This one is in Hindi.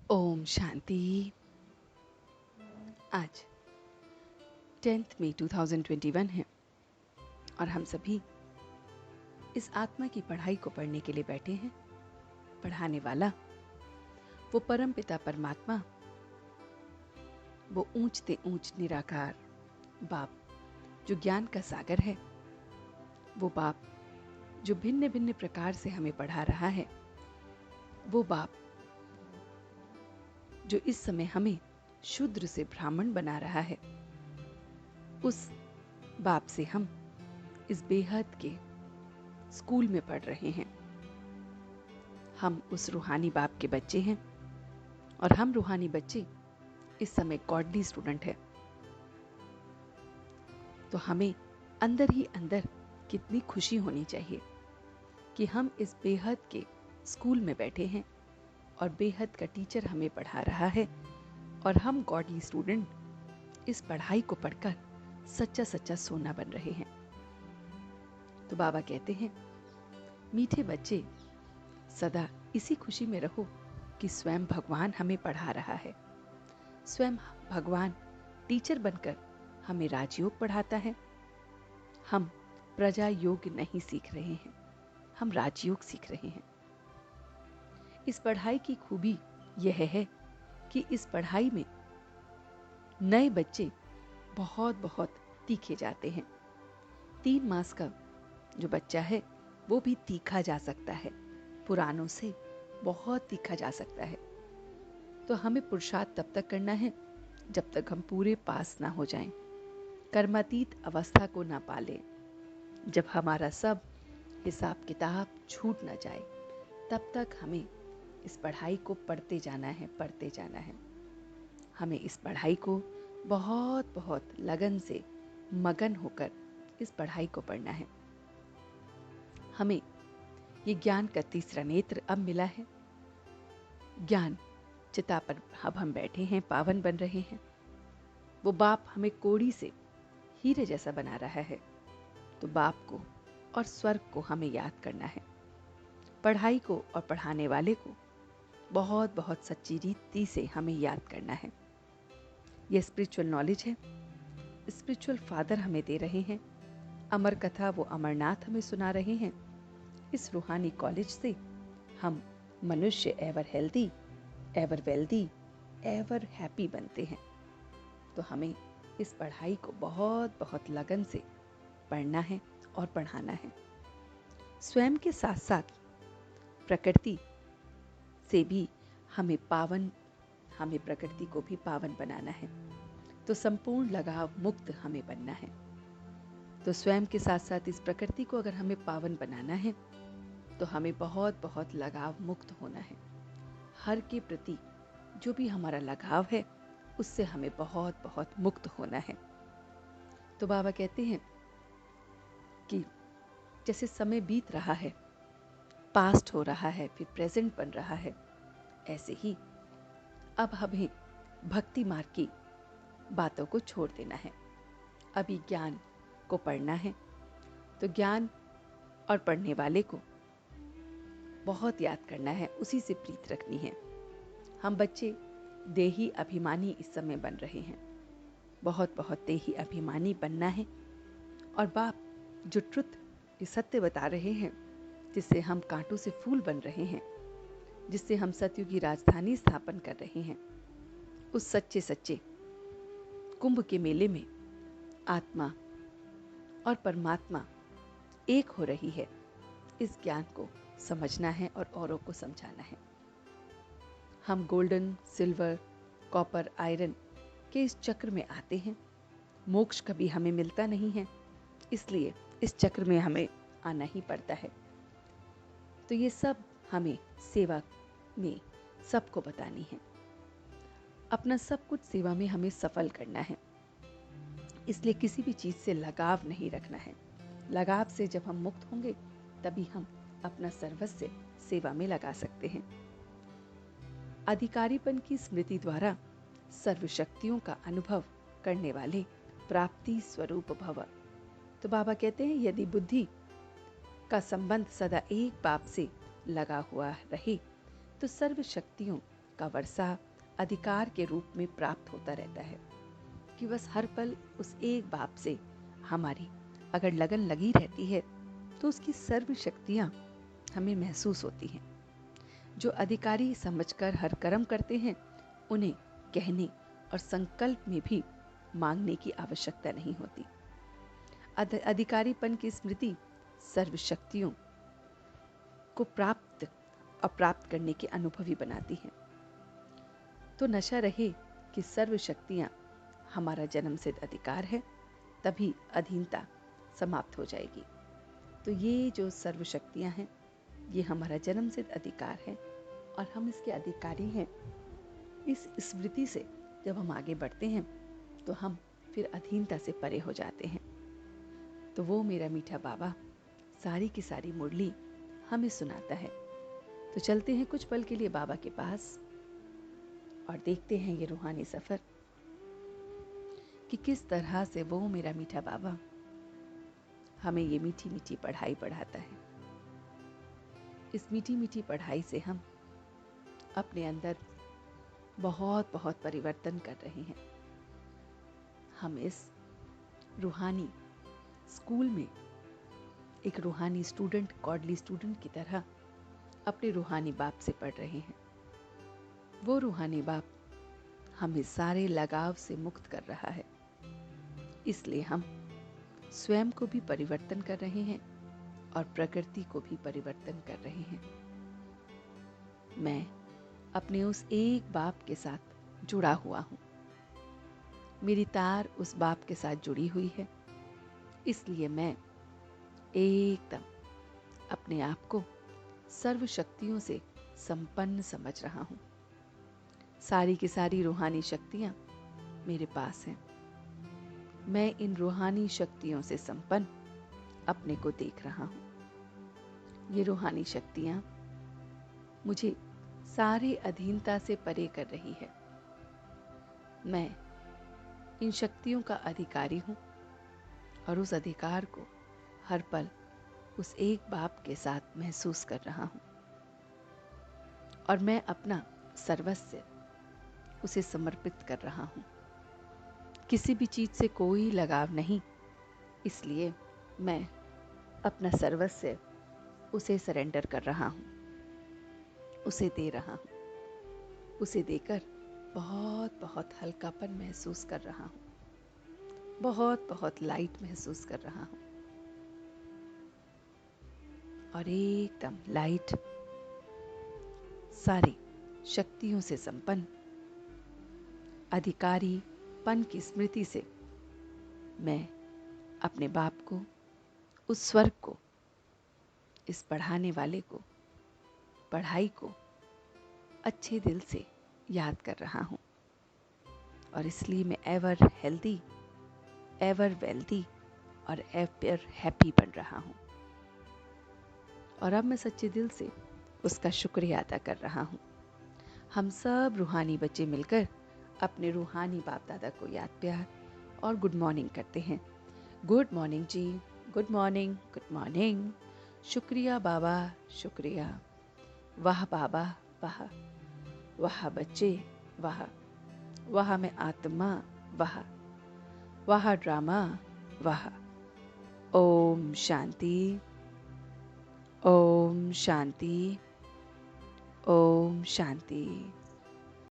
ओम शांति। आज 10 मई 2021 है और हम सभी इस आत्मा की पढ़ाई को पढ़ने के लिए बैठे हैं। पढ़ाने वाला वो परम पिता परमात्मा, वो ऊंचते ऊंच निराकार बाप जो ज्ञान का सागर है, वो बाप जो भिन्न भिन्न प्रकार से हमें पढ़ा रहा है, वो बाप जो इस समय हमें शूद्र से ब्राह्मण बना रहा है। उस बाप से हम इस बेहद के स्कूल में पढ़ रहे हैं। हम उस रूहानी बाप के बच्चे हैं और हम रूहानी बच्चे इस समय गॉडली स्टूडेंट है। तो हमें अंदर ही अंदर कितनी खुशी होनी चाहिए कि हम इस बेहद के स्कूल में बैठे हैं और बेहद का टीचर हमें पढ़ा रहा है और हम गॉडली स्टूडेंट इस पढ़ाई को पढ़कर सच्चा सच्चा सोना बन रहे हैं। तो बाबा कहते हैं, मीठे बच्चे सदा इसी खुशी में रहो कि स्वयं भगवान हमें पढ़ा रहा है। स्वयं भगवान टीचर बनकर हमें राजयोग पढ़ाता है। हम प्रजा योग नहीं सीख रहे हैं, हम राजयोग सीख रहे हैं। इस पढ़ाई की खूबी यह है कि इस पढ़ाई में नए बच्चे बहुत बहुत तीखे जाते हैं। 3 मास का जो बच्चा है वो भी तीखा जा सकता है, पुरानों से बहुत तीखा जा सकता है। तो हमें पुरुषार्थ तब तक करना है जब तक हम पूरे पास ना हो जाएं, कर्मातीत अवस्था को ना पालें। जब हमारा सब हिसाब किताब छूट ना जाए तब तक हमें इस पढ़ाई को पढ़ते जाना है, पढ़ते जाना है। हमें इस पढ़ाई को बहुत बहुत लगन से मगन होकर इस पढ़ाई को पढ़ना है। हमें ये ज्ञान का तीसरा नेत्र अब मिला है। ज्ञान चिता पर अब हम बैठे हैं, पावन बन रहे हैं। वो बाप हमें कोड़ी से हीरे जैसा बना रहा है। तो बाप को और स्वर्ग को हमें याद करना है। पढ़ाई को और पढ़ाने वाले को बहुत बहुत सच्ची रीति से हमें याद करना है। यह स्पिरिचुअल नॉलेज है, स्पिरिचुअल फादर हमें दे रहे हैं। अमर कथा वो अमरनाथ हमें सुना रहे हैं। इस रूहानी कॉलेज से हम मनुष्य ever healthy, ever wealthy, ever happy बनते हैं। तो हमें इस पढ़ाई को बहुत बहुत लगन से पढ़ना है और पढ़ाना है। स्वयं के साथ साथ प्रकृति से भी हमें प्रकृति को भी पावन बनाना है। तो संपूर्ण लगाव मुक्त हमें बनना है। तो स्वयं के साथ साथ इस प्रकृति को अगर हमें पावन बनाना है तो हमें बहुत बहुत लगाव मुक्त होना है। हर के प्रति जो भी हमारा लगाव है उससे हमें बहुत बहुत मुक्त होना है। तो बाबा कहते हैं कि जैसे समय बीत रहा है, पास्ट हो रहा है, फिर प्रेजेंट बन रहा है, ऐसे ही अब हमें भक्ति मार्ग की बातों को छोड़ देना है। अभी ज्ञान को पढ़ना है। तो ज्ञान और पढ़ने वाले को बहुत याद करना है, उसी से प्रीत रखनी है। हम बच्चे देही अभिमानी इस समय बन रहे हैं। बहुत बहुत देही अभिमानी बनना है। और बाप जो ट्रुथ, ये सत्य बता रहे हैं, जिससे हम कांटों से फूल बन रहे हैं, जिससे हम सतयुग की राजधानी स्थापन कर रहे हैं, उस सच्चे सच्चे कुंभ के मेले में आत्मा और परमात्मा एक हो रही है। इस ज्ञान को समझना है और औरों को समझाना है। हम गोल्डन, सिल्वर, कॉपर, आयरन के इस चक्र में आते हैं। मोक्ष कभी हमें मिलता नहीं है, इसलिए इस चक्र में हमें आना ही पड़ता है। तो ये सब हमें सेवा में सबको बतानी है। अपना सब कुछ सेवा में हमें सफल करना है। इसलिए किसी भी चीज से लगाव नहीं रखना है। लगाव से जब हम मुक्त होंगे तभी हम अपना सर्वस्व सेवा में लगा सकते हैं। अधिकारीपन की स्मृति द्वारा सर्वशक्तियों का अनुभव करने वाले प्राप्ति स्वरूप भव। तो बाबा कहते हैं, यदि बुद्धि का संबंध सदा एक बाप से लगा हुआ रहे तो सर्व शक्तियों का वर्षा अधिकार के रूप में प्राप्त होता रहता है कि बस हर पल उस एक बाप से हमारी अगर लगन लगी रहती है तो उसकी सर्व शक्तियाँ हमें महसूस होती हैं। जो अधिकारी समझकर हर कर्म करते हैं उन्हें कहने और संकल्प में भी मांगने की आवश्यकता नहीं होती। अधिकारीपन की स्मृति सर्व शक्तियों को प्राप्त और प्राप्त करने के अनुभवी बनाती है। तो नशा रहे कि सर्व शक्तियाँ हमारा जन्मसिद्ध अधिकार है, तभी अधीनता समाप्त हो जाएगी। तो ये जो सर्व शक्तियाँ हैं ये हमारा जन्मसिद्ध अधिकार है और हम इसके अधिकारी हैं। इस स्मृति से जब हम आगे बढ़ते हैं तो हम फिर अधीनता से परे हो जाते हैं। तो वो मेरा मीठा बाबा सारी की सारी मुरली हमें सुनाता है। तो चलते हैं कुछ पल के लिए बाबा के पास और देखते हैं ये रूहानी सफर कि किस तरह से वो मेरा मीठा बाबा हमें ये मीठी मीठी पढ़ाई पढ़ाता है। इस मीठी मीठी पढ़ाई से हम अपने अंदर बहुत बहुत परिवर्तन कर रहे हैं। हम इस रूहानी स्कूल में एक रूहानी स्टूडेंट, गॉडली स्टूडेंट की तरह अपने रूहानी बाप से पढ़ रहे हैं। वो रूहानी बाप हमें सारे लगाव से मुक्त कर रहा है, इसलिए हम स्वयं को भी परिवर्तन कर रहे हैं और प्रकृति को भी परिवर्तन कर रहे हैं। मैं अपने उस एक बाप के साथ जुड़ा हुआ हूँ। मेरी तार उस बाप के साथ जुड़ी हुई है, इसलिए मैं एकदम अपने आप को सर्व शक्तियों से संपन्न समझ रहा हूँ। सारी की सारी रूहानी शक्तियाँ मेरे पास हैं। मैं इन रूहानी शक्तियों से संपन्न अपने को देख रहा हूँ। ये रूहानी शक्तियाँ मुझे सारी अधीनता से परे कर रही है। मैं इन शक्तियों का अधिकारी हूँ और उस अधिकार को हर पल उस एक बाप के साथ महसूस कर रहा हूँ और मैं अपना सर्वस्व उसे समर्पित कर रहा हूँ। किसी भी चीज़ से कोई लगाव नहीं, इसलिए मैं अपना सर्वस्व उसे सरेंडर कर रहा हूँ, उसे दे रहा हूँ। उसे देकर बहुत बहुत हल्कापन महसूस कर रहा हूँ, बहुत बहुत लाइट महसूस कर रहा हूँ और एकदम लाइट सारी शक्तियों से संपन्न अधिकारी पन की स्मृति से मैं अपने बाप को, उस स्वर्ग को, इस पढ़ाने वाले को, पढ़ाई को अच्छे दिल से याद कर रहा हूँ और इसलिए मैं एवर हेल्दी, एवर वेल्दी और एवर हैप्पी बन रहा हूँ। और अब मैं सच्चे दिल से उसका शुक्रिया अदा कर रहा हूँ। हम सब रूहानी बच्चे मिलकर अपने रूहानी बाप दादा को याद, प्यार और गुड मॉर्निंग करते हैं। गुड मॉर्निंग जी, गुड मॉर्निंग, गुड मॉर्निंग। शुक्रिया बाबा, शुक्रिया। वाह बाबा, वाह। वाह बच्चे, वाह। वाह मैं आत्मा, वाह। वाह ड्रामा, वाह। ओम शांति, ओम शांति, ओम शांति।